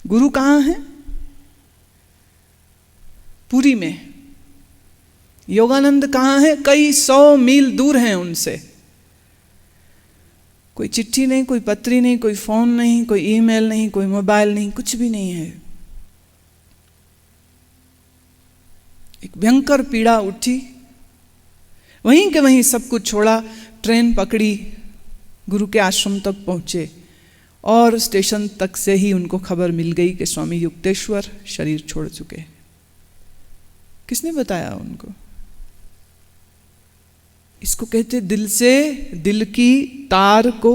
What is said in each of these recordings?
गुरु कहाँ हैं? पुरी में। योगानंद कहाँ हैं? कई 100 मील दूर हैं उनसे। कोई चिट्ठी नहीं, कोई पत्री नहीं, कोई फोन नहीं, कोई ईमेल नहीं, कोई मोबाइल नहीं, कुछ भी नहीं है। एक भयंकर पीड़ा उठी, वहीं के वहीं सब कुछ छोड़ा, ट्रेन पकड़ी, गुरु के आश्रम तक पहुंचे और स्टेशन तक से ही उनको खबर मिल गई कि स्वामी युक्तेश्वर शरीर छोड़ चुके। किसने बताया उनको? इसको कहते दिल से दिल की तार को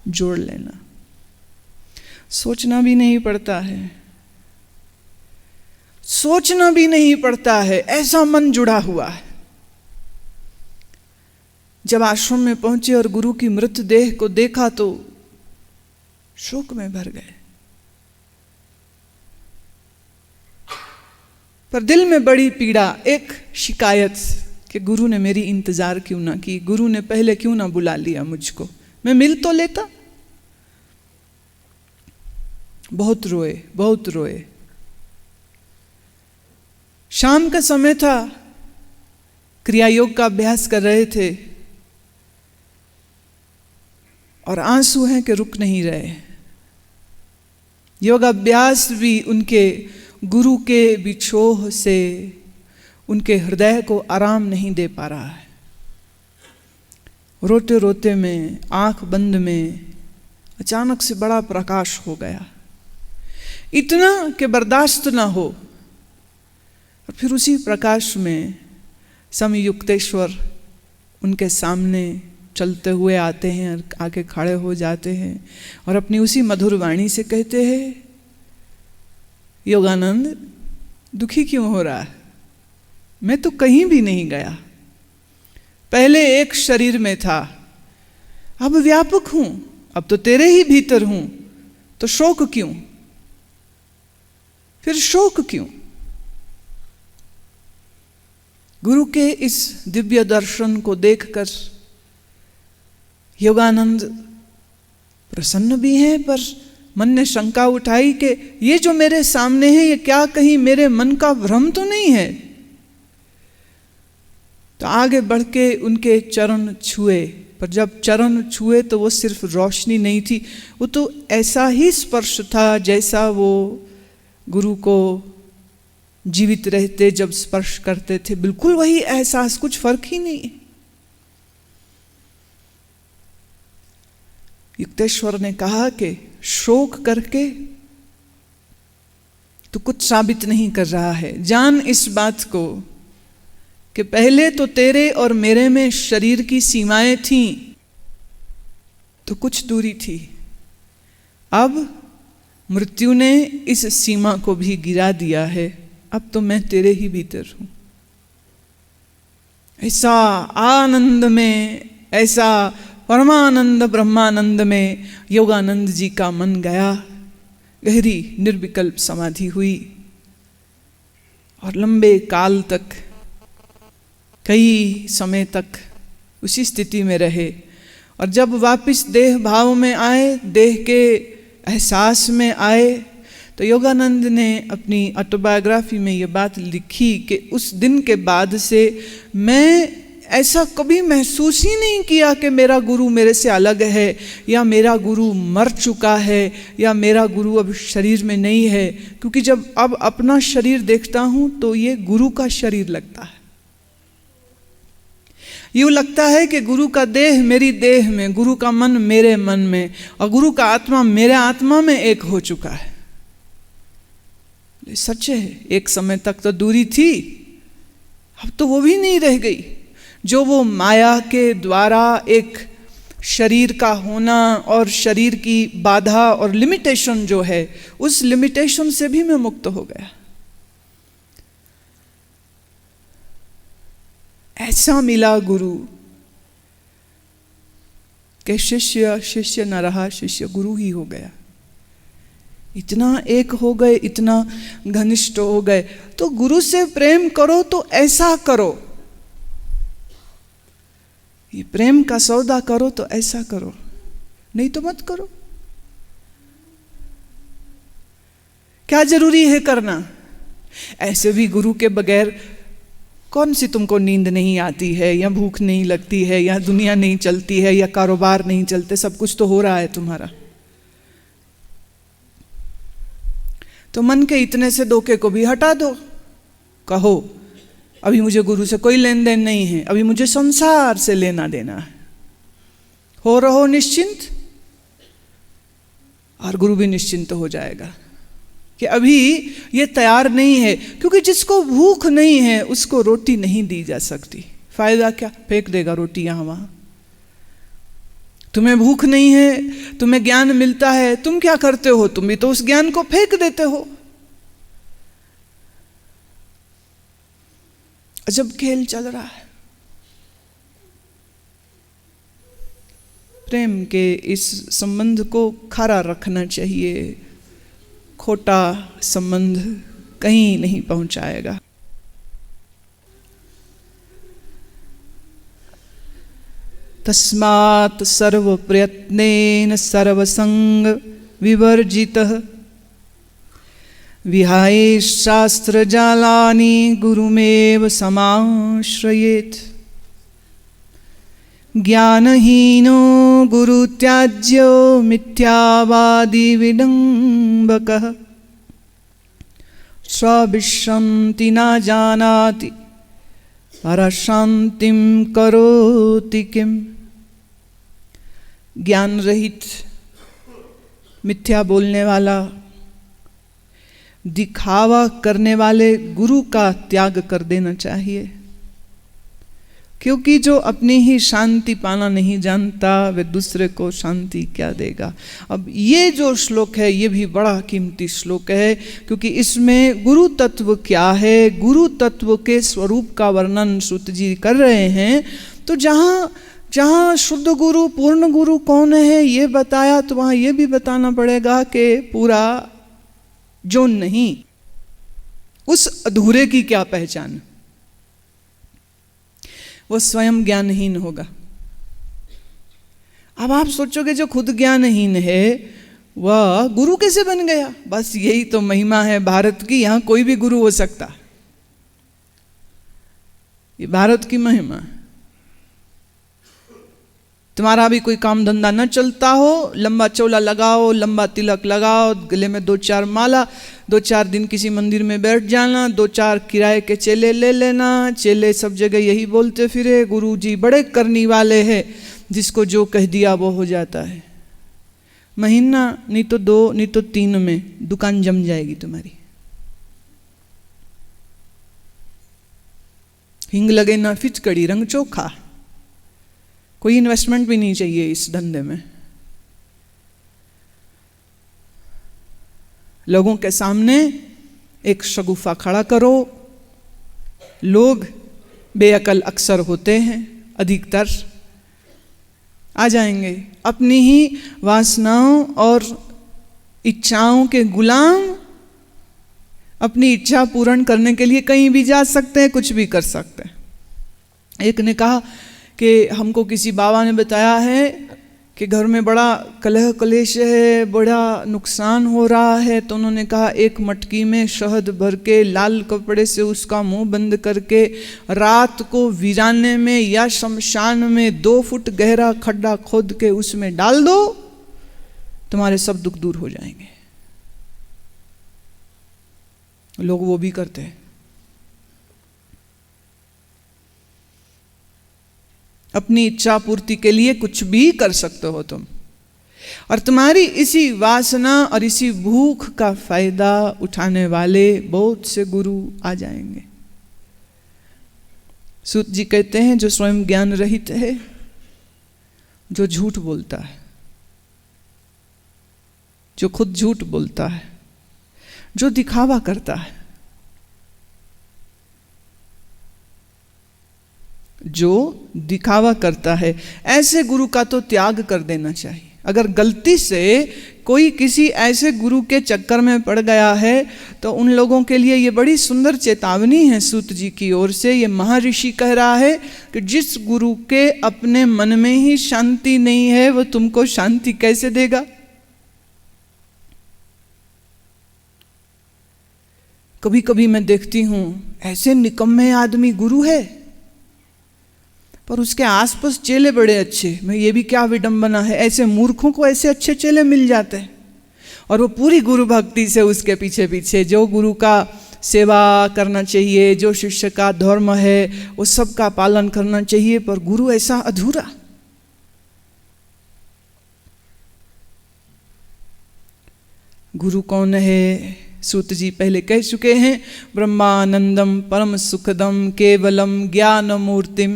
जोड़ लेना। सोचना भी नहीं पड़ता है, सोचना भी नहीं पड़ता है, ऐसा मन जुड़ा हुआ है। जब आश्रम में पहुंचे और गुरु की मृतदेह को देखा तो शोक में भर गए, पर दिल में बड़ी पीड़ा, एक शिकायत कि गुरु ने मेरी इंतजार क्यों ना की, गुरु ने पहले क्यों ना बुला लिया मुझको, मैं मिल तो लेता। बहुत रोए, बहुत रोए। शाम का समय था, क्रिया योग का अभ्यास कर रहे थे और आंसू हैं कि रुक नहीं रहे। योग अभ्यास भी उनके गुरु के बिछोह से उनके हृदय को आराम नहीं दे पा रहा है। रोते रोते में, आंख बंद में अचानक से बड़ा प्रकाश हो गया, इतना कि बर्दाश्त ना हो। और फिर उसी प्रकाश में स्वामी युक्तेश्वर उनके सामने चलते हुए आते हैं और आके खड़े हो जाते हैं और अपनी उसी मधुर वाणी से कहते हैं, योगानंद दुखी क्यों हो रहा है? मैं तो कहीं भी नहीं गया। पहले एक शरीर में था, अब व्यापक हूं, अब तो तेरे ही भीतर हूं, तो शोक क्यों? फिर शोक क्यों? गुरु के इस दिव्य दर्शन को देखकर योगानंद प्रसन्न भी हैं, पर मन ने शंका उठाई कि ये जो मेरे सामने है ये क्या कहीं मेरे मन का भ्रम तो नहीं है? तो आगे बढ़ के उनके चरण छुए, पर जब चरण छुए तो वो सिर्फ रोशनी नहीं थी, वो तो ऐसा ही स्पर्श था जैसा वो गुरु को जीवित रहते जब स्पर्श करते थे। बिल्कुल वही एहसास, कुछ फर्क ही नहीं। युक्तेश्वर ने कहा कि शोक करके तो कुछ साबित नहीं कर रहा है। जान इस बात को कि पहले तो तेरे और मेरे में शरीर की सीमाएं थीं, तो कुछ दूरी थी। अब मृत्यु ने इस सीमा को भी गिरा दिया है, अब तो मैं तेरे ही भीतर हूं। ऐसा आनंद में, ऐसा परमानंद ब्रह्मानंद में योगानंद जी का मन गया। गहरी निर्विकल्प समाधि हुई और लंबे काल तक, कई समय तक उसी स्थिति में रहे। और जब वापस देह भाव में आए, देह के एहसास में आए, तो योगानंद ने अपनी ऑटोबायोग्राफी में ये बात लिखी कि उस दिन के बाद से मैं ऐसा कभी महसूस ही नहीं किया कि मेरा गुरु मेरे से अलग है, या मेरा गुरु मर चुका है, या मेरा गुरु अब शरीर में नहीं है। क्योंकि जब अब अपना शरीर देखता हूं तो ये गुरु का शरीर लगता है। यूँ लगता है कि गुरु का देह मेरी देह में, गुरु का मन मेरे मन में, और गुरु का आत्मा मेरे आत्मा में एक हो चुका है। सच है, एक समय तक तो दूरी थी, अब तो वो भी नहीं रह गई। जो वो माया के द्वारा एक शरीर का होना और शरीर की बाधा और लिमिटेशन जो है, उस लिमिटेशन से भी मैं मुक्त हो गया। ऐसा मिला गुरु कि शिष्य शिष्य न रहा, शिष्य गुरु ही हो गया। इतना एक हो गए, इतना घनिष्ठ हो गए। तो गुरु से प्रेम करो तो ऐसा करो, ये प्रेम का सौदा करो तो ऐसा करो, नहीं तो मत करो। क्या जरूरी है करना? ऐसे भी गुरु के बगैर कौन सी तुमको नींद नहीं आती है, या भूख नहीं लगती है, या दुनिया नहीं चलती है, या कारोबार नहीं चलते, सब कुछ तो हो रहा है तुम्हारा। तो मन के इतने से धोखे को भी हटा दो। कहो अभी मुझे गुरु से कोई लेन देन नहीं है, अभी मुझे संसार से लेना देना है। हो रहो निश्चिंत, और गुरु भी निश्चिंत हो जाएगा कि अभी ये तैयार नहीं है। क्योंकि जिसको भूख नहीं है उसको रोटी नहीं दी जा सकती। फायदा क्या, फेंक देगा रोटी यहां वहां। तुम्हें भूख नहीं है, तुम्हें ज्ञान मिलता है, तुम क्या करते हो? तुम भी तो उस ज्ञान को फेंक देते हो। अजब खेल चल रहा है। प्रेम के इस संबंध को खरा रखना चाहिए। खोटा संबंध कहीं नहीं पहुंचाएगा। तस्मात् सर्व प्रयत्नेन सर्वसंग विवर्जितः विहाय शास्त्र जालानि गुरुमेव समाश्रयेत्। ज्ञानहीनो गुरुत्याज्यो मिथ्यावादी विडम्बकः स्वविश्रान्ति न जानाति परशान्तिं करोति किम। ज्ञान रहित, मिथ्या बोलने वाला, दिखावा करने वाले गुरु का त्याग कर देना चाहिए। क्योंकि जो अपनी ही शांति पाना नहीं जानता वे दूसरे को शांति क्या देगा। अब ये जो श्लोक है ये भी बड़ा कीमती श्लोक है, क्योंकि इसमें गुरु तत्व क्या है, गुरु तत्व के स्वरूप का वर्णन सूत जी कर रहे हैं। तो जहाँ जहाँ शुद्ध गुरु, पूर्ण गुरु कौन है ये बताया, तो वहाँ ये भी बताना पड़ेगा कि पूरा जो नहीं, उस अधूरे की क्या पहचान। वो स्वयं ज्ञानहीन होगा। अब आप सोचोगे जो खुद ज्ञानहीन है वह गुरु कैसे बन गया? बस यही तो महिमा है भारत की, यहां कोई भी गुरु हो सकता। ये भारत की महिमा। तुम्हारा भी कोई काम धंधा न चलता हो, लंबा चोला लगाओ, लंबा तिलक लगाओ, गले में 2-4 माला, 2-4 दिन किसी मंदिर में बैठ जाना, 2-4 किराए के चेले ले लेना। चेले सब जगह यही बोलते फिरे, गुरु जी बड़े करनी वाले हैं, जिसको जो कह दिया वो हो जाता है। महीना नहीं तो 2 नहीं तो 3 में दुकान जम जाएगी तुम्हारी। हिंग लगे ना फिचकड़ी, रंग चोखा। कोई इन्वेस्टमेंट भी नहीं चाहिए इस धंधे में। लोगों के सामने एक शगुफा खड़ा करो। लोग बेअकल अक्सर होते हैं, अधिकतर आ जाएंगे, अपनी ही वासनाओं और इच्छाओं के गुलाम। अपनी इच्छा पूर्ण करने के लिए कहीं भी जा सकते हैं, कुछ भी कर सकते हैं। एक ने कहा कि हमको किसी बाबा ने बताया है कि घर में बड़ा कलह कलेश है, बड़ा नुकसान हो रहा है। तो उन्होंने कहा एक मटकी में शहद भर के लाल कपड़े से उसका मुंह बंद करके रात को वीराने में या शमशान में 2 फुट गहरा खड्डा खोद के उसमें डाल दो, तुम्हारे सब दुख दूर हो जाएंगे। लोग वो भी करते हैं। अपनी इच्छा पूर्ति के लिए कुछ भी कर सकते हो तुम, और तुम्हारी इसी वासना और इसी भूख का फायदा उठाने वाले बहुत से गुरु आ जाएंगे। सूत जी कहते हैं जो स्वयं ज्ञान रहित है, जो झूठ बोलता है, जो खुद झूठ बोलता है, जो दिखावा करता है, जो दिखावा करता है, ऐसे गुरु का तो त्याग कर देना चाहिए। अगर गलती से कोई किसी ऐसे गुरु के चक्कर में पड़ गया है तो उन लोगों के लिए ये बड़ी सुंदर चेतावनी है सूत जी की ओर से। ये महर्षि कह रहा है कि जिस गुरु के अपने मन में ही शांति नहीं है वो तुमको शांति कैसे देगा। कभी कभी मैं देखती हूँ ऐसे निकम्मे आदमी गुरु है, पर उसके आसपास चेले बड़े अच्छे। मैं ये भी क्या विडंबना है, ऐसे मूर्खों को ऐसे अच्छे चेले मिल जाते हैं, और वो पूरी गुरु भक्ति से उसके पीछे पीछे, जो गुरु का सेवा करना चाहिए, जो शिष्य का धर्म है वो सब का पालन करना चाहिए, पर गुरु ऐसा अधूरा। गुरु कौन है? सूत जी पहले कह चुके हैं, ब्रह्मानंदम परम सुखदम केवलम ज्ञान मूर्तिम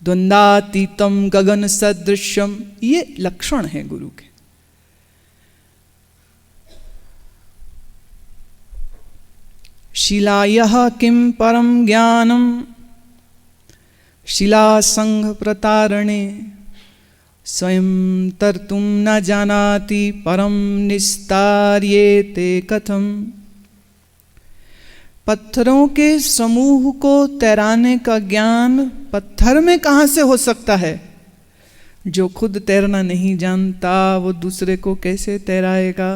द्वंद्वातीतम गगन सदृश्यम, ये लक्षण है गुरु के। शिलायः किं परम ज्ञानम शिला संघ प्रतारणे स्वयं तर्तुं न जानाति परम निस्तार्येते कथम। पत्थरों के समूह को तैराने का ज्ञान पत्थर में कहाँ से हो सकता है? जो खुद तैरना नहीं जानता वो दूसरे को कैसे तैराएगा?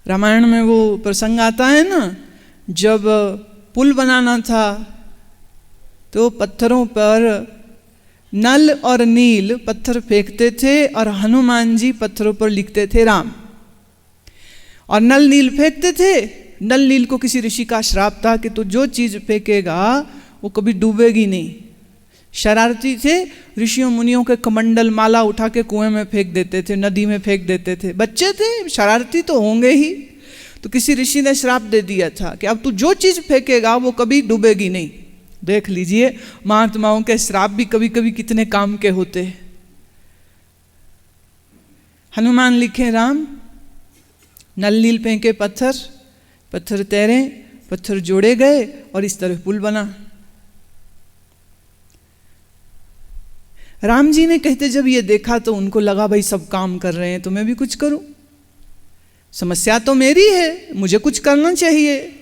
रामायण में वो प्रसंग आता है ना, जब पुल बनाना था तो पत्थरों पर नल और नील पत्थर फेंकते थे और हनुमान जी पत्थरों पर लिखते थे राम, और नल नील फेंकते थे। नल नील को किसी ऋषि का श्राप था कि तू जो चीज फेंकेगा वो कभी डूबेगी नहीं। शरारती थे, ऋषियों मुनियों के कमंडल माला उठा के कुएं में फेंक देते थे, नदी में फेंक देते थे। बच्चे थे, शरारती तो होंगे ही। तो किसी ऋषि ने श्राप दे दिया था कि अब तू जो चीज फेंकेगा वो कभी डूबेगी नहीं। देख लीजिए महात्माओं के श्राप भी कभी कभी कितने काम के होते हैं। हनुमान लिखे राम, नल नील फेंके पत्थर, पत्थर तैरे, पत्थर जोड़े गए और इस तरह पुल बना। राम जी ने कहते जब ये देखा तो उनको लगा भाई सब काम कर रहे हैं तो मैं भी कुछ करूं, समस्या तो मेरी है, मुझे कुछ करना चाहिए।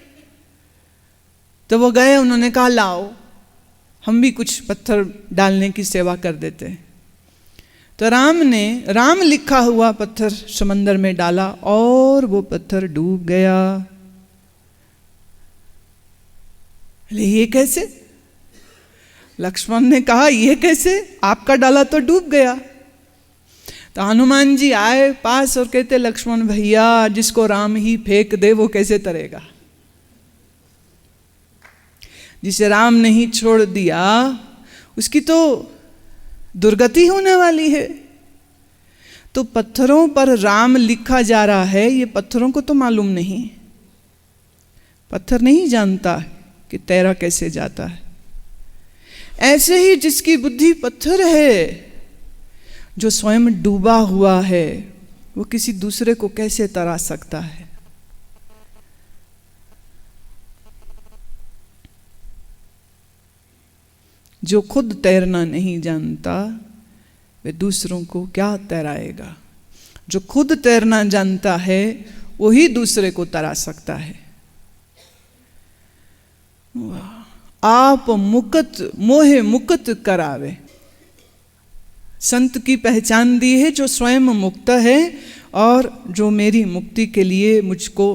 तो वो गए, उन्होंने कहा लाओ हम भी कुछ पत्थर डालने की सेवा कर देते हैं। तो राम ने राम लिखा हुआ पत्थर समंदर में डाला और वो पत्थर डूब गया। ये कैसे? लक्ष्मण ने कहा ये कैसे, आपका डाला तो डूब गया। तो हनुमान जी आए पास और कहते लक्ष्मण भैया, जिसको राम ही फेंक दे वो कैसे तरेगा? जिसे राम ने ही छोड़ दिया उसकी तो दुर्गति होने वाली है। तो पत्थरों पर राम लिखा जा रहा है, ये पत्थरों को तो मालूम नहीं, पत्थर नहीं जानता कि तैरा कैसे जाता है। ऐसे ही जिसकी बुद्धि पत्थर है, जो स्वयं डूबा हुआ है, वो किसी दूसरे को कैसे तरा सकता है? जो खुद तैरना नहीं जानता वे दूसरों को क्या तैराएगा? जो खुद तैरना जानता है वही दूसरे को तरा सकता है। आप मुकत मोहे मुकत करावे, संत की पहचान दी है जो स्वयं मुक्त है और जो मेरी मुक्ति के लिए मुझको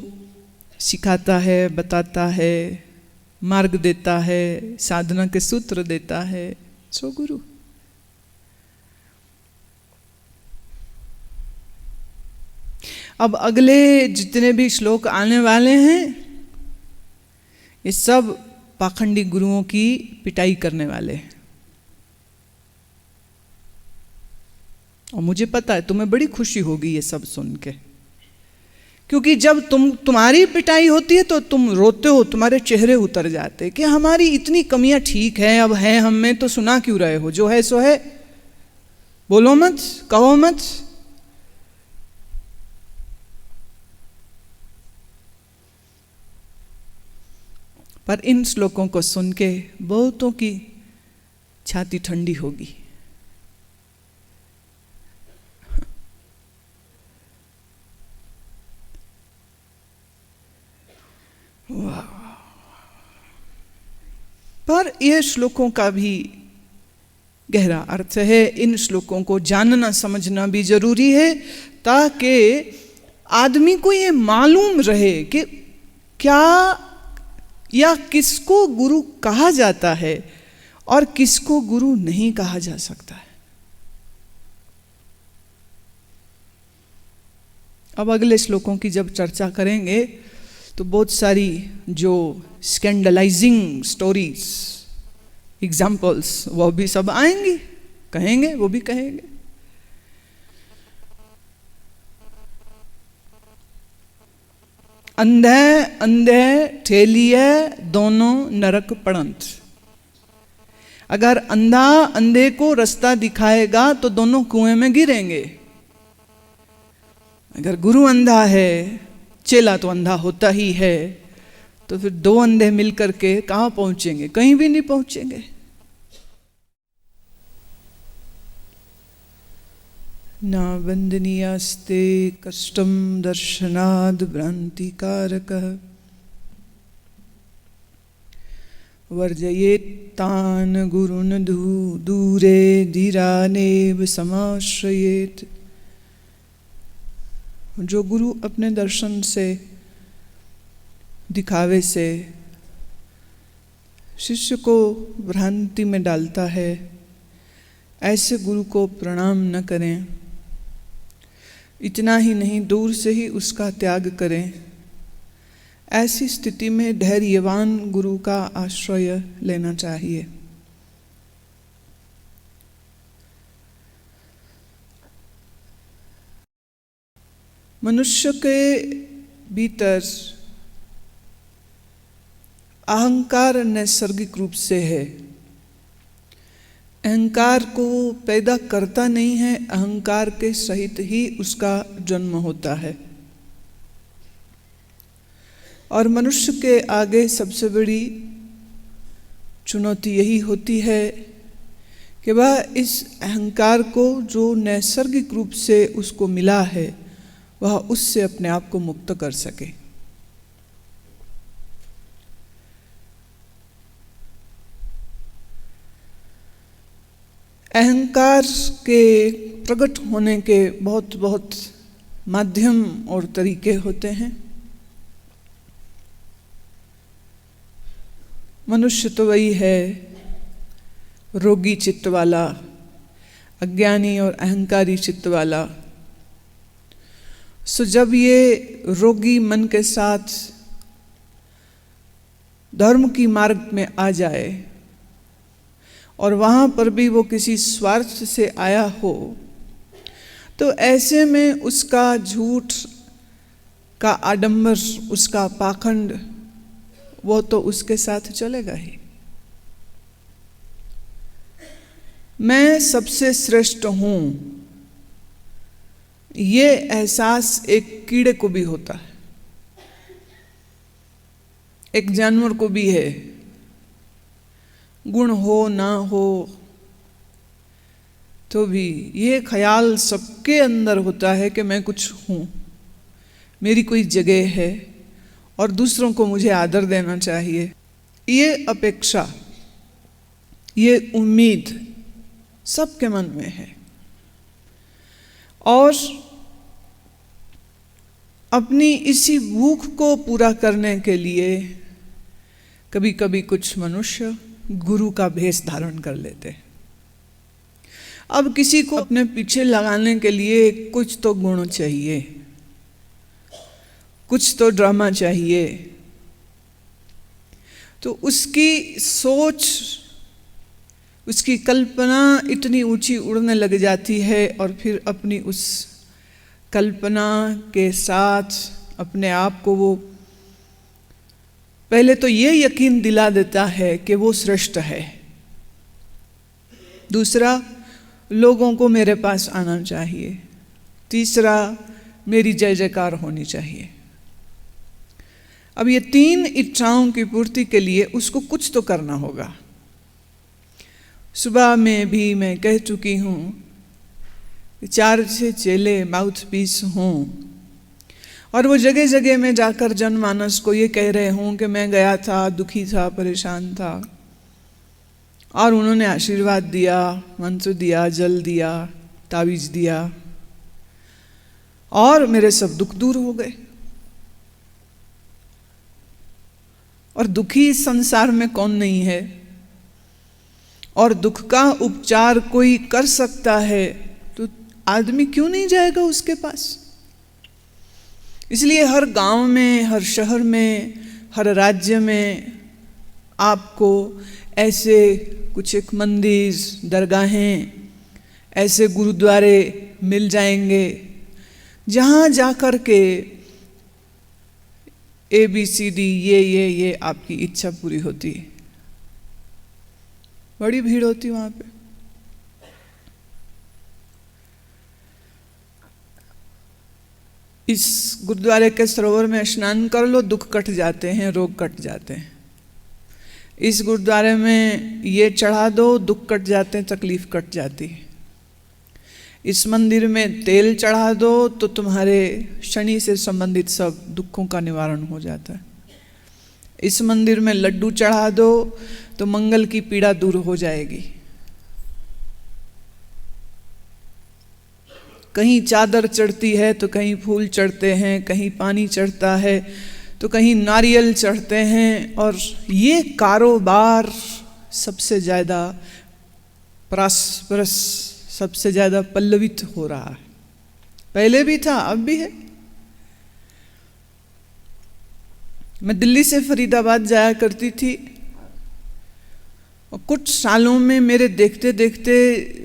सिखाता है, बताता है, मार्ग देता है, साधना के सूत्र देता है, सो गुरु। अब अगले जितने भी श्लोक आने वाले हैं ये सब पाखंडी गुरुओं की पिटाई करने वाले हैं। और मुझे पता है तुम्हें बड़ी खुशी होगी ये सब सुन के, क्योंकि जब तुम्हारी पिटाई होती है तो तुम रोते हो, तुम्हारे चेहरे उतर जाते कि हमारी इतनी कमियां ठीक है, अब है हम में तो सुना क्यों रहे हो? जो है सो है, बोलो मत, कहो मत। पर इन श्लोकों को सुन के बहुतों की छाती ठंडी होगी। पर यह श्लोकों का भी गहरा अर्थ है। इन श्लोकों को जानना समझना भी जरूरी है ताकि आदमी को ये मालूम रहे कि क्या या किसको गुरु कहा जाता है और किसको गुरु नहीं कहा जा सकता है। अब अगले श्लोकों की जब चर्चा करेंगे तो बहुत सारी जो स्कैंडलाइजिंग स्टोरीज, एग्जाम्पल्स, वो भी सब आएंगी, कहेंगे, वो भी कहेंगे। अंधे अंधे ठेलिए दोनों नरक पड़ंत। अगर अंधा अंधे को रास्ता दिखाएगा तो दोनों कुएं में गिरेंगे। अगर गुरु अंधा है, चेला तो अंधा होता ही है, तो फिर दो अंधे मिलकर के कहाँ पहुंचेंगे? कहीं भी नहीं पहुंचेंगे। ना वंदनीयास्ते कष्टम दर्शनाद भ्रांतिकारकः वर्जयेत्तान् गुरुन् दूरे धीरानेव समाश्रयेत्। जो गुरु अपने दर्शन से, दिखावे से शिष्य को भ्रांति में डालता है, ऐसे गुरु को प्रणाम न करें। इतना ही नहीं, दूर से ही उसका त्याग करें। ऐसी स्थिति में धैर्यवान गुरु का आश्रय लेना चाहिए। मनुष्य के भीतर अहंकार नैसर्गिक रूप से है। अहंकार को पैदा करता नहीं है, अहंकार के सहित ही उसका जन्म होता है। और मनुष्य के आगे सबसे बड़ी चुनौती यही होती है कि वह इस अहंकार को, जो नैसर्गिक रूप से उसको मिला है, वह उससे अपने आप को मुक्त कर सके। अहंकार के प्रकट होने के बहुत बहुत माध्यम और तरीके होते हैं। मनुष्य तो वही है, रोगी चित्त वाला, अज्ञानी और अहंकारी चित्त वाला। सो जब ये रोगी मन के साथ धर्म की मार्ग में आ जाए और वहाँ पर भी वो किसी स्वार्थ से आया हो, तो ऐसे में उसका झूठ का आडंबर, उसका पाखंड, वो तो उसके साथ चलेगा ही। मैं सबसे श्रेष्ठ हूँ, ये एहसास एक कीड़े को भी होता है, एक जानवर को भी है। गुण हो ना हो तो भी ये ख्याल सबके अंदर होता है कि मैं कुछ हूँ, मेरी कोई जगह है और दूसरों को मुझे आदर देना चाहिए। ये अपेक्षा, ये उम्मीद सबके मन में है। और अपनी इसी भूख को पूरा करने के लिए कभी कभी कुछ मनुष्य गुरु का भेष धारण कर लेते हैं। अब किसी को अपने पीछे लगाने के लिए कुछ तो गुण चाहिए, कुछ तो ड्रामा चाहिए। तो उसकी सोच, उसकी कल्पना इतनी ऊंची उड़ने लग जाती है और फिर अपनी उस कल्पना के साथ अपने आप को वो पहले तो ये यकीन दिला देता है कि वो श्रेष्ठ है। दूसरा, लोगों को मेरे पास आना चाहिए। तीसरा, मेरी जय जयकार होनी चाहिए। अब ये तीन इच्छाओं की पूर्ति के लिए उसको कुछ तो करना होगा। सुबह में भी मैं कह चुकी हूँ, 4 से चेले माउथ पीस हों और वो जगह जगह में जाकर जनमानस को ये कह रहे हों कि मैं गया था, दुखी था, परेशान था, और उन्होंने आशीर्वाद दिया, मंत्र दिया, जल दिया, तावीज दिया। और मेरे सब दुख दूर हो गए। और दुखी इस संसार में कौन नहीं है, और दुख का उपचार कोई कर सकता है तो आदमी क्यों नहीं जाएगा उसके पास। इसलिए हर गांव में, हर शहर में, हर राज्य में आपको ऐसे कुछ एक मंदिर, दरगाहें, ऐसे गुरुद्वारे मिल जाएंगे जहाँ जाकर के ABCD ये आपकी इच्छा पूरी होती है। बड़ी भीड़ होती वहाँ पे। इस गुरुद्वारे के सरोवर में स्नान कर लो, दुख कट जाते हैं, रोग कट जाते हैं। इस गुरुद्वारे में ये चढ़ा दो, दुख कट जाते हैं, तकलीफ कट जाती है। इस मंदिर में तेल चढ़ा दो तो तुम्हारे शनि से संबंधित सब दुखों का निवारण हो जाता है। इस मंदिर में लड्डू चढ़ा दो तो मंगल की पीड़ा दूर हो जाएगी। कहीं चादर चढ़ती है तो कहीं फूल चढ़ते हैं, कहीं पानी चढ़ता है तो कहीं नारियल चढ़ते हैं। और ये कारोबार सबसे ज़्यादा प्रॉस्परस, सबसे ज़्यादा पल्लवित हो रहा है। पहले भी था, अब भी है। मैं दिल्ली से फरीदाबाद जाया करती थी और कुछ सालों में मेरे देखते देखते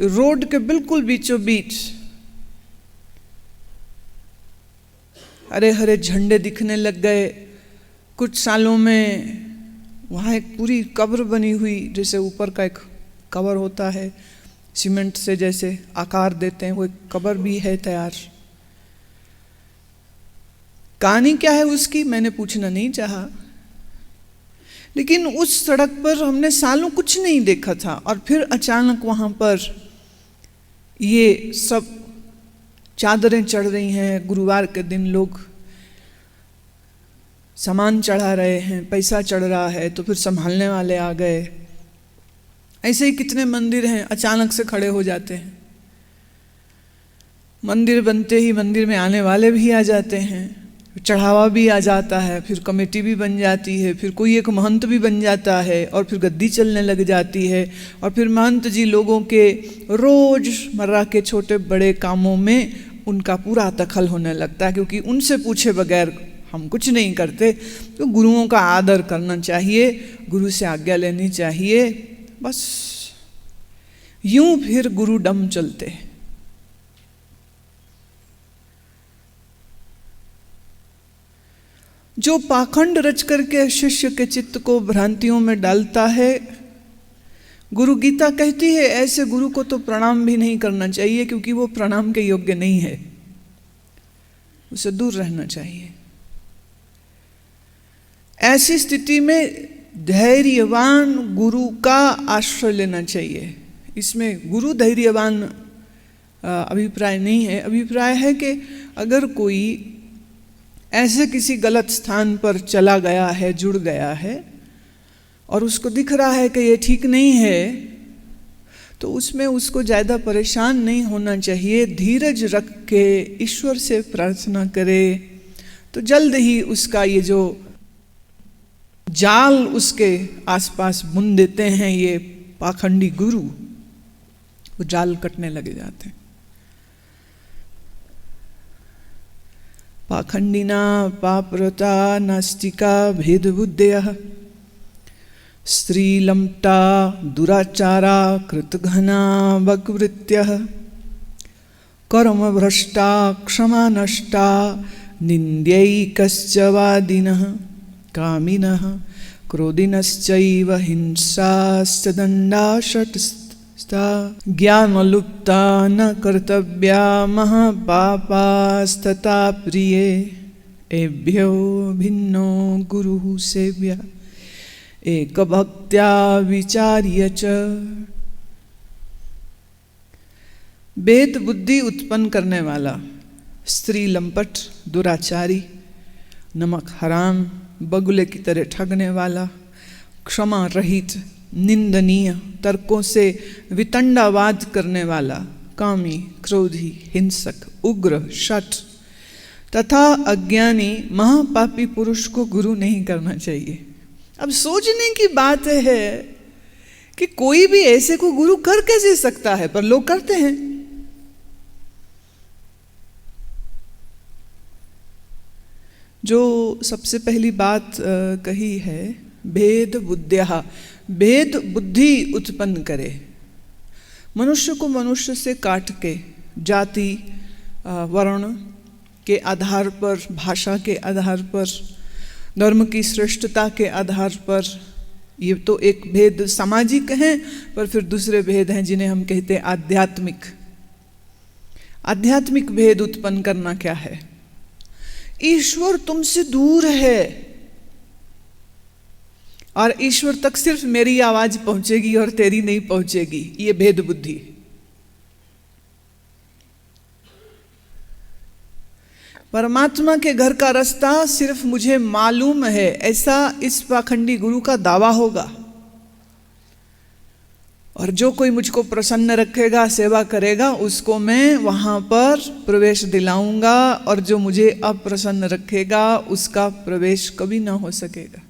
रोड के बिल्कुल बीचों बीच हरे हरे झंडे दिखने लग गए। कुछ सालों में वहाँ एक पूरी कब्र बनी हुई, जैसे ऊपर का एक कवर होता है, सीमेंट से जैसे आकार देते हैं, वो एक कब्र भी है तैयार। कहानी क्या है उसकी मैंने पूछना नहीं चाहा, लेकिन उस सड़क पर हमने सालों कुछ नहीं देखा था और फिर अचानक वहाँ पर ये सब चादरें चढ़ रही हैं। गुरुवार के दिन लोग सामान चढ़ा रहे हैं, पैसा चढ़ रहा है, तो फिर संभालने वाले आ गए। ऐसे ही कितने मंदिर हैं अचानक से खड़े हो जाते हैं। मंदिर बनते ही मंदिर में आने वाले भी आ जाते हैं, चढ़ावा भी आ जाता है, फिर कमेटी भी बन जाती है, फिर कोई एक महंत भी बन जाता है और फिर गद्दी चलने लग जाती है। और फिर महंत जी लोगों के रोज़मर्रा के छोटे बड़े कामों में उनका पूरा दखल होने लगता है, क्योंकि उनसे पूछे बगैर हम कुछ नहीं करते। तो गुरुओं का आदर करना चाहिए, गुरु से आज्ञा लेनी चाहिए, बस यूं फिर गुरु डम चलते। जो पाखंड रच करके शिष्य के चित्त को भ्रांतियों में डालता है, गुरु गीता कहती है ऐसे गुरु को तो प्रणाम भी नहीं करना चाहिए, क्योंकि वो प्रणाम के योग्य नहीं है, उसे दूर रहना चाहिए। ऐसी स्थिति में धैर्यवान गुरु का आश्रय लेना चाहिए। इसमें गुरु धैर्यवान अभिप्राय नहीं है। अभिप्राय है कि अगर कोई ऐसे किसी गलत स्थान पर चला गया है, जुड़ गया है और उसको दिख रहा है कि ये ठीक नहीं है, तो उसमें उसको ज़्यादा परेशान नहीं होना चाहिए। धीरज रख के ईश्वर से प्रार्थना करे तो जल्द ही उसका ये जो जाल उसके आसपास बुन देते हैं ये पाखंडी गुरु, वो जाल कटने लगे जाते हैं। पाखंडिना पापरता नास्तिका भेदबुद्धयः स्त्रीलम्टा दुराचारा कृतघ्ना वक्वृत्यः कर्मभ्रष्टा क्षमा नष्टा निन्द्यैकश्च वादिनः कामिनः क्रोधिनश्चैव हिंसाश्च दण्डा षट्स्ता ज्ञानलुप्ता न कर्तव्या महापापास्तथा प्रिये एभ्यो भिन्नो गुरुः सेव्या एक भक्त्या विचार्य च। वेद बुद्धि उत्पन्न करने वाला, स्त्री लंपट दुराचारी, नमक हराम बगुले की तरह ठगने वाला, क्षमा रहित निंदनीय तर्कों से वितंडावाद करने वाला, कामी क्रोधी हिंसक उग्र शठ तथा अज्ञानी महापापी पुरुष को गुरु नहीं करना चाहिए। अब सोचने की बात है कि कोई भी ऐसे को गुरु कर कैसे सकता है, पर लोग करते हैं। जो सबसे पहली बात कही है, भेद बुद्ध्या, भेद बुद्धि उत्पन्न करे, मनुष्य को मनुष्य से काट के जाति वर्ण के आधार पर, भाषा के आधार पर, धर्म की श्रेष्ठता के आधार पर, ये तो एक भेद सामाजिक हैं, पर फिर दूसरे भेद हैं जिन्हें हम कहते हैं आध्यात्मिक। आध्यात्मिक भेद उत्पन्न करना क्या है? ईश्वर तुमसे दूर है और ईश्वर तक सिर्फ मेरी आवाज पहुंचेगी और तेरी नहीं पहुंचेगी, ये भेद बुद्धि। परमात्मा के घर का रास्ता सिर्फ मुझे मालूम है, ऐसा इस पाखंडी गुरु का दावा होगा। और जो कोई मुझको प्रसन्न रखेगा, सेवा करेगा, उसको मैं वहां पर प्रवेश दिलाऊंगा, और जो मुझे अप्रसन्न रखेगा उसका प्रवेश कभी ना हो सकेगा।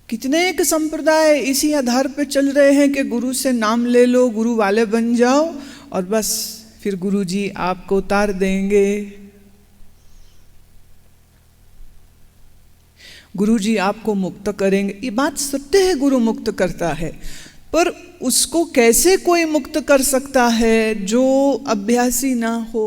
कितने एक संप्रदाय इसी आधार पे चल रहे हैं कि गुरु से नाम ले लो, गुरु वाले बन जाओ, और बस फिर गुरु जी आपको उतार देंगे, गुरु जी आपको मुक्त करेंगे। ये बात सत्य है, गुरु मुक्त करता है, पर उसको कैसे कोई मुक्त कर सकता है जो अभ्यासी ना हो,